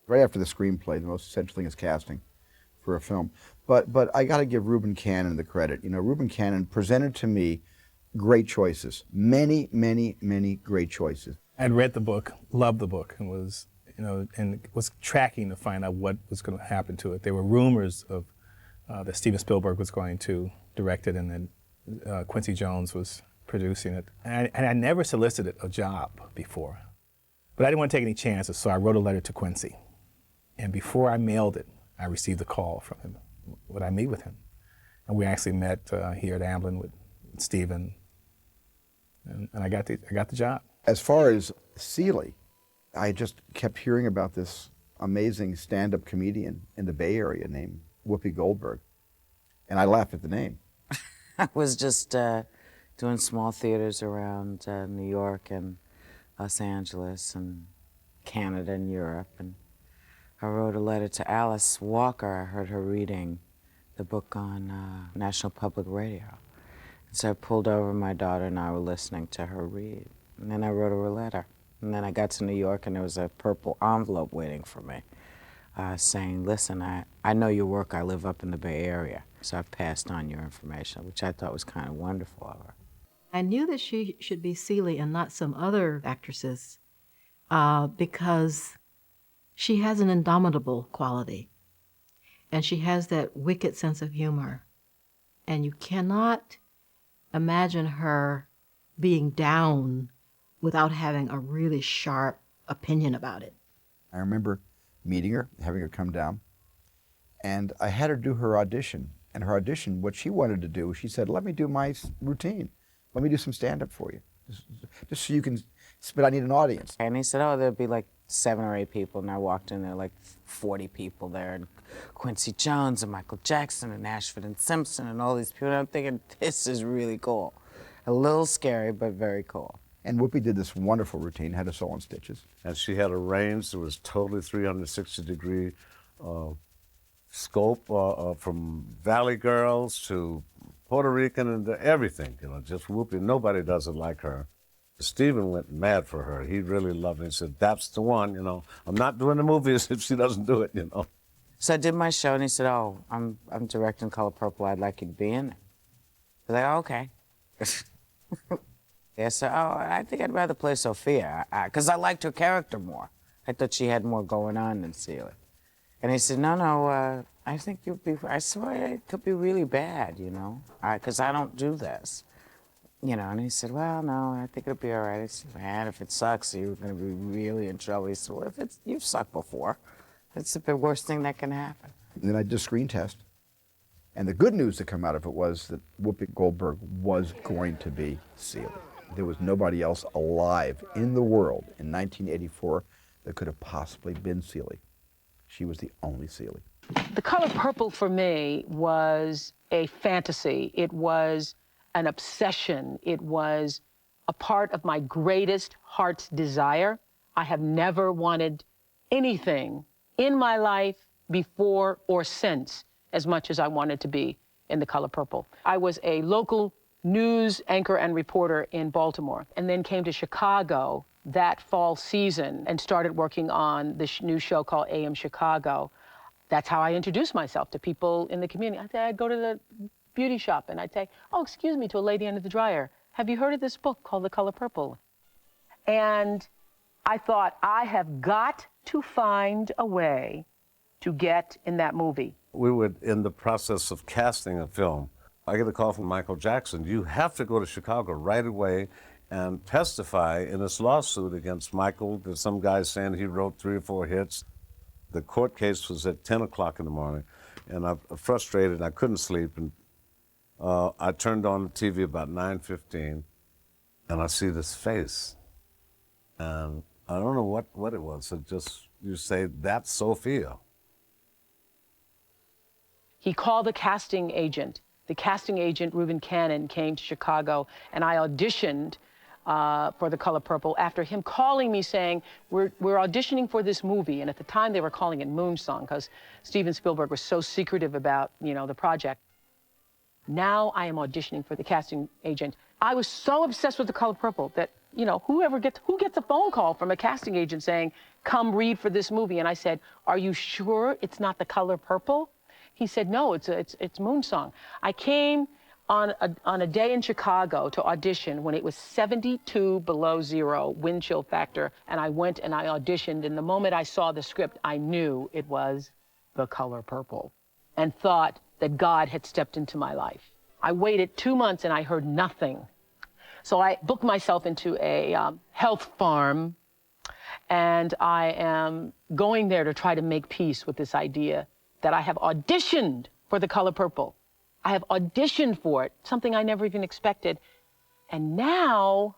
Right after the screenplay, the most essential thing is casting for a film. But I got to give Reuben Cannon the credit. You know, Reuben Cannon presented to me great choices, many, many, many great choices. I'd read the book, loved the book, and was, you know, and was tracking to find out what was going to happen to it. There were rumors of that Steven Spielberg was going to direct it, and then Quincy Jones was producing it. And I never solicited a job before, but I didn't want to take any chances, so I wrote a letter to Quincy. And before I mailed it, I received a call from him. Would I meet with him? And we actually met here at Amblin with Steven, and I got the job. As far as Celie, I just kept hearing about this amazing stand-up comedian in the Bay Area named Whoopi Goldberg, and I laughed at the name. I was just doing small theaters around New York and Los Angeles and Canada and Europe, and I wrote a letter to Alice Walker. I heard her reading the book on National Public Radio. So I pulled over, my daughter and I were listening to her read. And then I wrote her a letter. And then I got to New York and there was a purple envelope waiting for me saying, listen, I know your work, I live up in the Bay Area, so I've passed on your information, which I thought was kind of wonderful of her. I knew that she should be Celie and not some other actresses because she has an indomitable quality. And she has that wicked sense of humor. And you cannot imagine her being down without having a really sharp opinion about it. I remember meeting her, having her come down, and I had her do her audition. And her audition, what she wanted to do, she said, let me do my routine. Let me do some stand-up for you, just so you can, but I need an audience. And he said, oh, there'd be like 7 or 8 people, and I walked in there, like 40 people there, and Quincy Jones and Michael Jackson and Ashford and Simpson and all these people. And I'm thinking, this is really cool. A little scary, but very cool. And Whoopi did this wonderful routine, had us all in stitches. And she had a range that was totally 360-degree scope, from Valley Girls to Puerto Rican and everything, you know, just Whoopi. Nobody does it like her. Steven went mad for her. He really loved it. He said, that's the one, you know. I'm not doing the movies if she doesn't do it, you know. So I did my show, and he said, oh, I'm directing Color Purple. I'd like you to be in it. I was like, oh, okay. Yeah, so, oh, I think I'd rather play Sophia, because I liked her character more. I thought she had more going on than Celie. And he said, no, I think you'll be, I swear it could be really bad, you know, because I don't do this. You know, and he said, well, no, I think it'll be all right. I said, man, if it sucks, you're going to be really in trouble. He said, well, if you've sucked before, it's the worst thing that can happen. And then I did a screen test. And the good news that came out of it was that Whoopi Goldberg was going to be Celie. There was nobody else alive in the world in 1984 that could have possibly been Celie. She was the only Celie. The Color Purple for me was a fantasy. It was an obsession. It was a part of my greatest heart's desire. I have never wanted anything in my life before or since as much as I wanted to be in The Color Purple. I was a local news anchor and reporter in Baltimore, and then came to Chicago that fall season and started working on this new show called AM Chicago. That's how I introduced myself to people in the community. I'd go to the beauty shop and I'd say, oh, excuse me, to a lady under the dryer, have you heard of this book called The Color Purple? And I thought, I have got to find a way to get in that movie. We were in the process of casting a film. I get a call from Michael Jackson. You have to go to Chicago right away and testify in this lawsuit against Michael. There's some guy saying he wrote 3 or 4 hits. The court case was at 10 o'clock in the morning, and I'm frustrated, and I couldn't sleep. And I turned on the TV about 9:15, and I see this face. And I don't know what it was. It just, you say, that's Sophia. He called the casting agent. The casting agent, Reuben Cannon, came to Chicago, and I auditioned for The Color Purple after him calling me saying, we're auditioning for this movie. And at the time, they were calling it Moonsong, because Steven Spielberg was so secretive about, you know, the project. Now I am auditioning for the casting agent. I was so obsessed with The Color Purple that, you know, who gets a phone call from a casting agent saying, come read for this movie. And I said, are you sure it's not The Color Purple? He said, no, it's Moon Song. I came on a day in Chicago to audition when it was 72 below zero wind chill factor, and I went and I auditioned, and the moment I saw the script, I knew it was The Color Purple, and thought that God had stepped into my life. I waited 2 months and I heard nothing. So I booked myself into a health farm, and I am going there to try to make peace with this idea that I have auditioned for The Color Purple. I have auditioned for it, something I never even expected. And now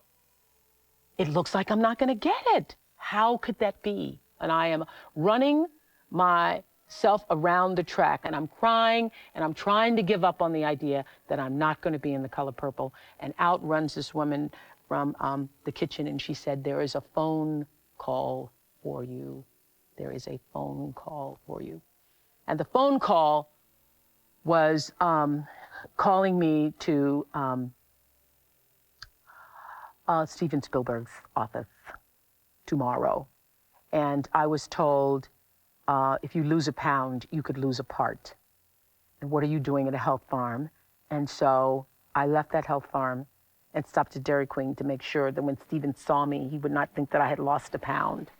it looks like I'm not going to get it. How could that be? And I am running myself around the track, and I'm crying, and I'm trying to give up on the idea that I'm not going to be in The Color Purple. And out runs this woman from the kitchen, and she said, there is a phone call for you. There is a phone call for you. And the phone call was calling me to Steven Spielberg's office tomorrow. And I was told, if you lose a pound, you could lose a part. And what are you doing at a health farm? And so I left that health farm and stopped at Dairy Queen to make sure that when Steven saw me, he would not think that I had lost a pound.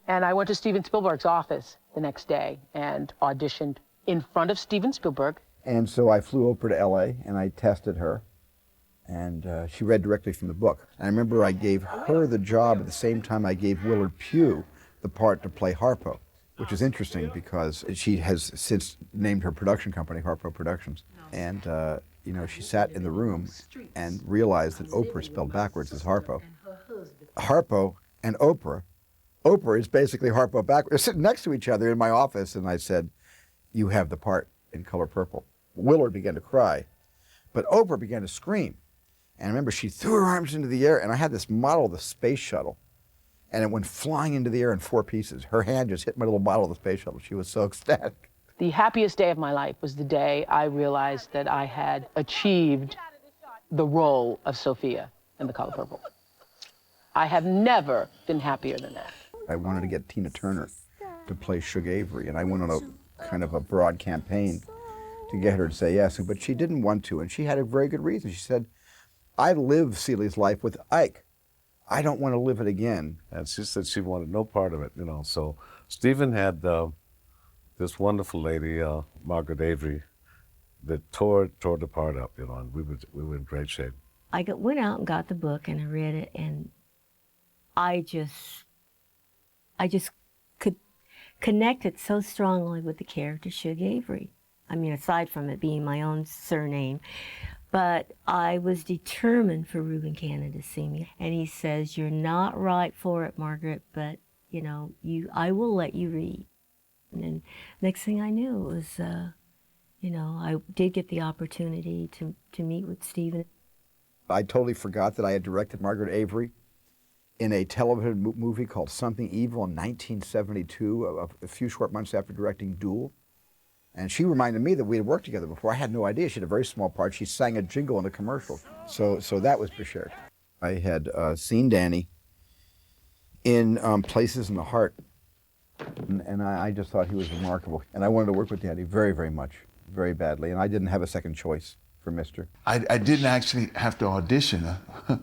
And I went to Steven Spielberg's office the next day and auditioned in front of Steven Spielberg. And so I flew Oprah to L.A. and I tested her, and she read directly from the book. And I remember I gave her the job at the same time I gave Willard Pugh the part to play Harpo, which is interesting because she has since named her production company Harpo Productions. And you know, she sat in the room and realized that Oprah spelled backwards as Harpo. Harpo and Oprah. Oprah is basically Harpo backwards. They're sitting next to each other in my office, and I said, you have the part in Color Purple. Willard began to cry, but Oprah began to scream. And I remember she threw her arms into the air, and I had this model of the space shuttle, and it went flying into the air in 4 pieces. Her hand just hit my little model of the space shuttle. She was so ecstatic. The happiest day of my life was the day I realized that I had achieved the role of Sophia in The Color Purple. I have never been happier than that. I wanted to get Tina Turner to play Shug Avery, and I went on a kind of a broad campaign to get her to say yes, but she didn't want to, and she had a very good reason. She said, I lived Celie's life with Ike. I don't want to live it again. And she said she wanted no part of it, you know. So Stephen had this wonderful lady, Margaret Avery, that tore the part up, you know, and we were in great shape. I went out and got the book and I read it, and I just could connect it so strongly with the character Shug Avery. I mean, aside from it being my own surname, but I was determined for Reuben Cannon to see me. And he says, you're not right for it, Margaret, but you know, I will let you read. And then next thing I knew, it was, you know, I did get the opportunity to meet with Stephen. I totally forgot that I had directed Margaret Avery in a television movie called Something Evil in 1972, a few short months after directing Duel. And she reminded me that we had worked together before. I had no idea. She had a very small part. She sang a jingle in a commercial. So that was shared. I had seen Danny in Places in the Heart, and I just thought he was remarkable. And I wanted to work with Danny very, very much, very badly. And I didn't have a second choice for Mr. I didn't actually have to audition,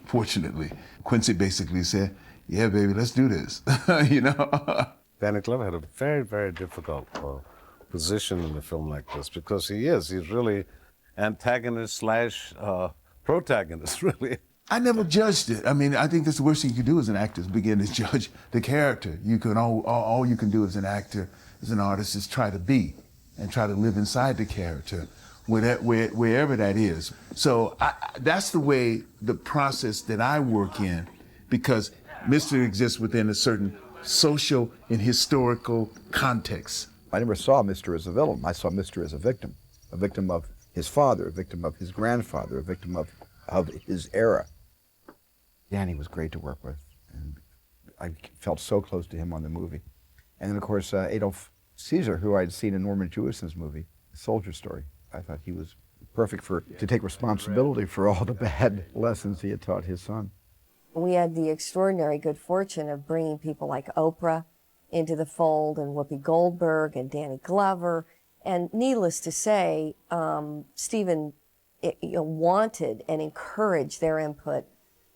fortunately. Quincy basically said, yeah, baby, let's do this, you know? Danny Glover had a very, very difficult position in a film like this because he's really antagonist slash protagonist, really. I never judged it. I mean, I think that's the worst thing you can do as an actor is begin to judge the character. You can all you can do as an actor, as an artist, is try to be and try to live inside the character, wherever that is. So that's the way, the process that I work in, because Mr. exists within a certain social and historical context. I never saw Mr. as a villain. I saw Mr. as a victim of his father, a victim of his grandfather, a victim of his era. Danny was great to work with, and I felt so close to him on the movie. And then, of course, Adolf Caesar, who I'd seen in Norman Jewison's movie, Soldier Story. I thought he was perfect to take responsibility for all the bad lessons he had taught his son. We had the extraordinary good fortune of bringing people like Oprah into the fold, and Whoopi Goldberg and Danny Glover. And needless to say, Stephen wanted and encouraged their input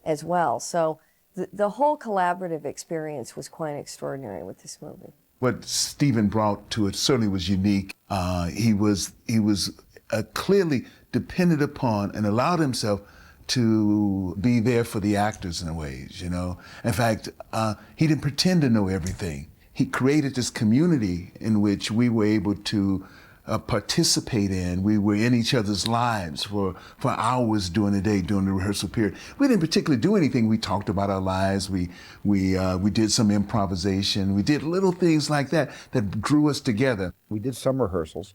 as well. So the whole collaborative experience was quite extraordinary with this movie. What Stephen brought to it certainly was unique. He was clearly depended upon and allowed himself to be there for the actors in ways, you know. In fact, he didn't pretend to know everything. He created this community in which we were able to participate in. We were in each other's lives for hours during the day, during the rehearsal period. We didn't particularly do anything. We talked about our lives. We did some improvisation. We did little things like that that drew us together. We did some rehearsals,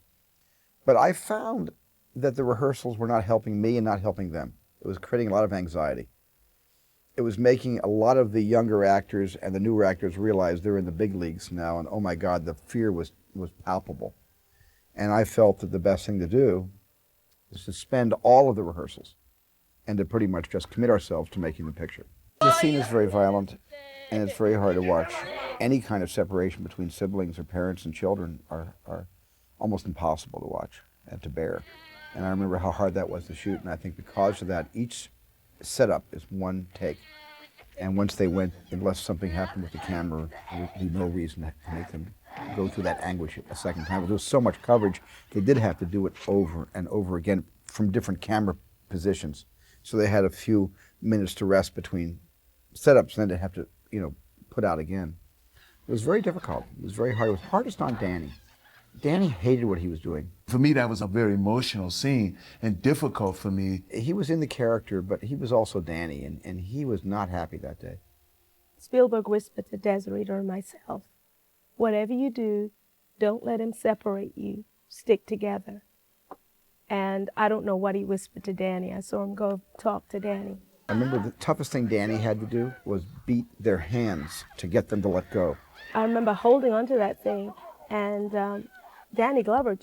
but I found that the rehearsals were not helping me and not helping them. It was creating a lot of anxiety. It was making a lot of the younger actors and the newer actors realize they're in the big leagues now, and oh my God, the fear was palpable. And I felt that the best thing to do is to suspend all of the rehearsals and to pretty much just commit ourselves to making the picture. The scene is very violent, and it's very hard to watch. Any kind of separation between siblings or parents and children are almost impossible to watch and to bear. And I remember how hard that was to shoot, and I think because of that, each setup is one take. And once they went, unless something happened with the camera, there would be no reason to make them go through that anguish a second time. There was so much coverage, they did have to do it over and over again from different camera positions. So they had a few minutes to rest between setups, and then they have to, put out again. It was very difficult. It was very hard. It was hardest on Danny. Danny hated what he was doing. For me, that was a very emotional scene and difficult for me. He was in the character, but he was also Danny, and he was not happy that day. Spielberg whispered to Desiree or myself, whatever you do, don't let him separate you. Stick together. And I don't know what he whispered to Danny. I saw him go talk to Danny. I remember the toughest thing Danny had to do was beat their hands to get them to let go. I remember holding onto that thing, and Danny Glover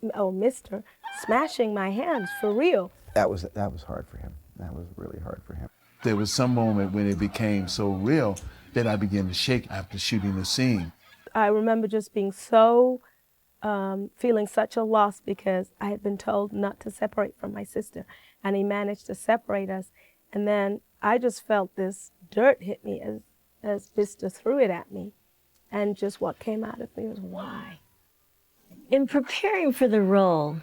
Mr. smashing my hands for real. That was hard for him. That was really hard for him. There was some moment when it became so real that I began to shake after shooting the scene. I remember just being so, feeling such a loss because I had been told not to separate from my sister, and he managed to separate us. And then I just felt this dirt hit me as Vista threw it at me. And just what came out of me was, why? In preparing for the role,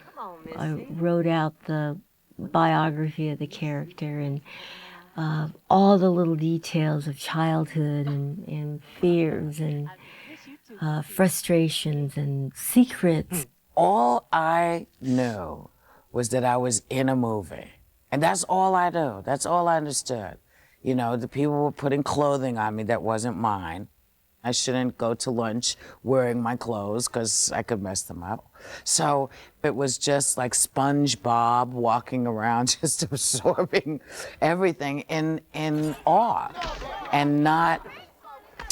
I wrote out the biography of the character and all the little details of childhood and fears and frustrations and secrets. All I knew was that I was in a movie. And that's all I knew. That's all I understood. The people were putting clothing on me that wasn't mine. I shouldn't go to lunch wearing my clothes because I could mess them up. So it was just like SpongeBob walking around, just absorbing everything in awe and not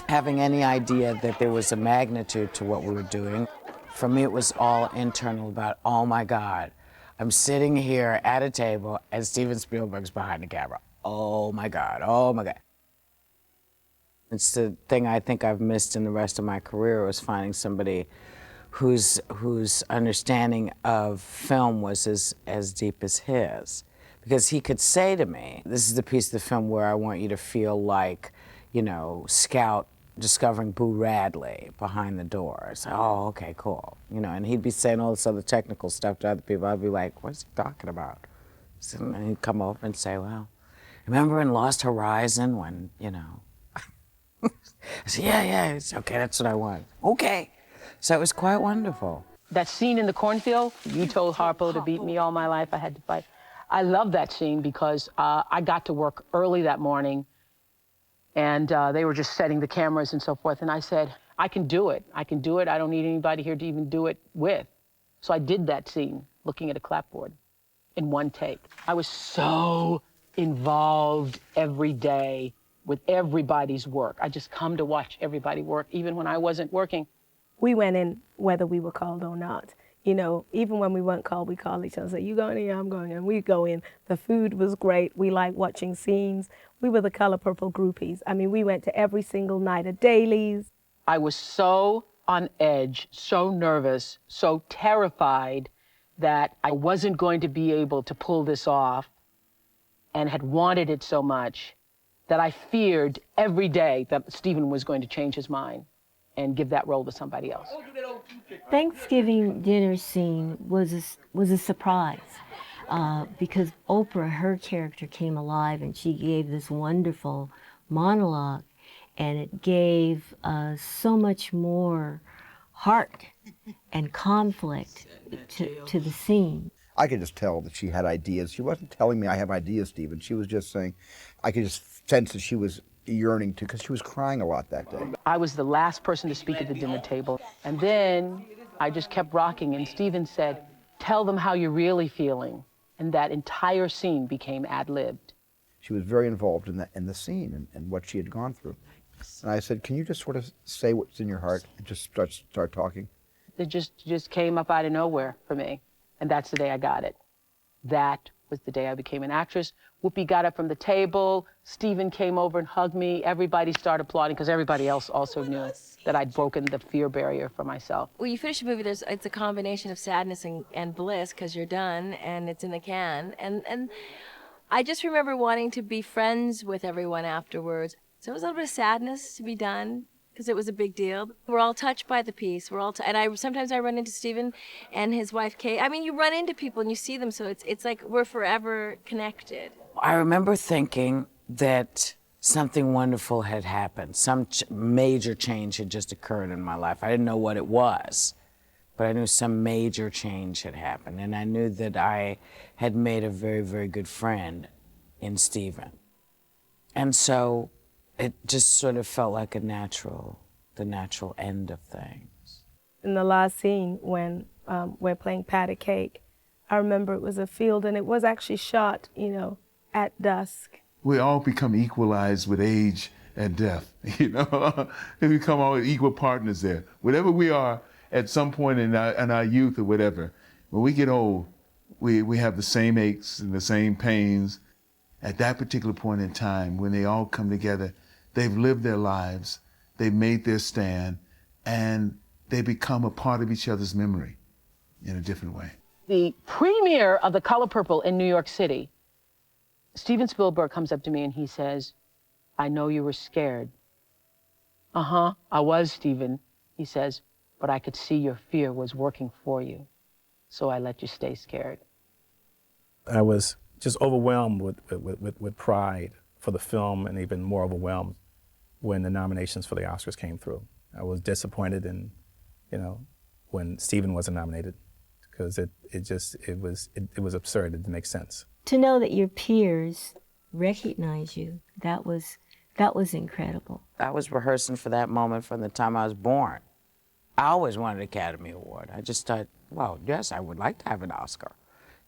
having any idea that there was a magnitude to what we were doing. For me, it was all internal about, oh my God, I'm sitting here at a table and Steven Spielberg's behind the camera. Oh my God, oh my God. It's the thing I think I've missed in the rest of my career was finding somebody whose understanding of film was as deep as his. Because he could say to me, this is the piece of the film where I want you to feel like, Scout discovering Boo Radley behind the door. It's like, oh, okay, cool. And he'd be saying all this other technical stuff to other people. I'd be like, what's he talking about? And he'd come over and say, well, remember in Lost Horizon when, I said, yeah, it's okay, that's what I want. Okay. So it was quite wonderful. That scene in the cornfield, you told Harpo to beat me all my life, I had to fight. I love that scene because I got to work early that morning and they were just setting the cameras and so forth. And I said, I can do it. I can do it. I don't need anybody here to even do it with. So I did that scene looking at a clapboard in one take. I was so involved every day with everybody's work. I just come to watch everybody work, even when I wasn't working. We went in whether we were called or not. Even when we weren't called, we called each other and said, you going in? Yeah, I'm going in. We go in. The food was great. We liked watching scenes. We were the Color Purple groupies. I mean, we went to every single night of dailies. I was so on edge, so nervous, so terrified that I wasn't going to be able to pull this off and had wanted it so much that I feared every day that Stephen was going to change his mind and give that role to somebody else. Thanksgiving dinner scene was a surprise because Oprah, her character, came alive and she gave this wonderful monologue, and it gave so much more heart and conflict to the scene. I could just tell that she had ideas. She wasn't telling me I have ideas, Stephen. She was just saying, I could just sense that she was yearning to, because she was crying a lot that day. I was the last person to speak at the dinner table. And then I just kept rocking, and Stephen said, tell them how you're really feeling. And that entire scene became ad-libbed. She was very involved in the scene and what she had gone through. And I said, can you just sort of say what's in your heart and just start talking? It just came up out of nowhere for me. And that's the day I got it. That was the day I became an actress. Whoopi got up from the table. Stephen came over and hugged me. Everybody started applauding because everybody else also knew that I'd broken the fear barrier for myself. When you finish a movie, it's a combination of sadness and bliss because you're done and it's in the can. And I just remember wanting to be friends with everyone afterwards. So it was a little bit of sadness to be done, because it was a big deal. We're all touched by the piece. Sometimes I run into Stephen and his wife Kate. I mean, you run into people and you see them, so it's like we're forever connected. I remember thinking that something wonderful had happened. Some major change had just occurred in my life. I didn't know what it was, but I knew some major change had happened, and I knew that I had made a very, very good friend in Stephen. And so it just sort of felt like the natural end of things. In the last scene when we're playing patty cake, I remember it was a field and it was actually shot, at dusk. We all become equalized with age and death, We become all equal partners there. Whatever we are at some point in our youth or whatever, when we get old, we have the same aches and the same pains. At that particular point in time, when they all come together, they've lived their lives, they've made their stand, and they become a part of each other's memory in a different way. The premiere of The Color Purple in New York City, Steven Spielberg comes up to me and he says, I know you were scared. I was, Steven. He says, but I could see your fear was working for you, so I let you stay scared. I was just overwhelmed with pride for the film, and even more overwhelmed when the nominations for the Oscars came through. I was disappointed in, when Stephen wasn't nominated, because it was absurd. It didn't make sense. To know that your peers recognize you, that was incredible. I was rehearsing for that moment from the time I was born. I always wanted an Academy Award. I just thought, well, yes, I would like to have an Oscar,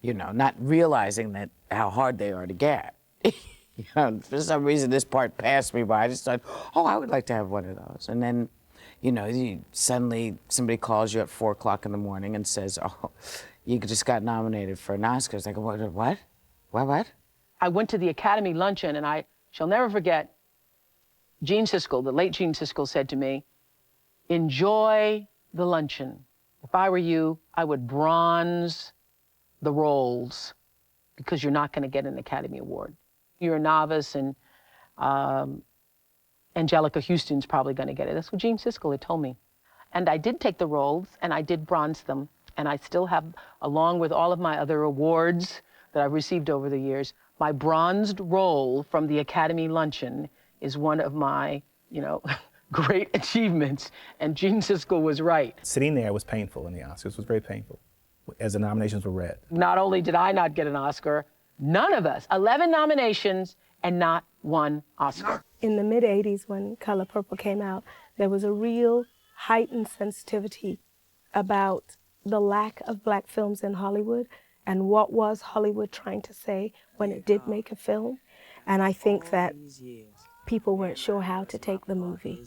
not realizing that how hard they are to get. For some reason, this part passed me by. I just thought, I would like to have one of those. And then, suddenly somebody calls you at 4 o'clock in the morning and says, you just got nominated for an Oscar. It's like, what? What? I went to the Academy luncheon, and I shall never forget, Gene Siskel, the late Gene Siskel, said to me, enjoy the luncheon. If I were you, I would bronze the roles, because you're not going to get an Academy Award. You're a novice, and Angelica Houston's probably going to get it. That's what Gene Siskel had told me. And I did take the roles, and I did bronze them. And I still have, along with all of my other awards that I've received over the years, my bronzed role from the Academy luncheon is one of my, great achievements. And Gene Siskel was right. Sitting there was painful in the Oscars. It was very painful as the nominations were read. Not only did I not get an Oscar, none of us, 11 nominations and not one Oscar. In the mid-'80s, when Color Purple came out, there was a real heightened sensitivity about the lack of black films in Hollywood and what was Hollywood trying to say when it did make a film. And I think that people weren't sure how to take the movie.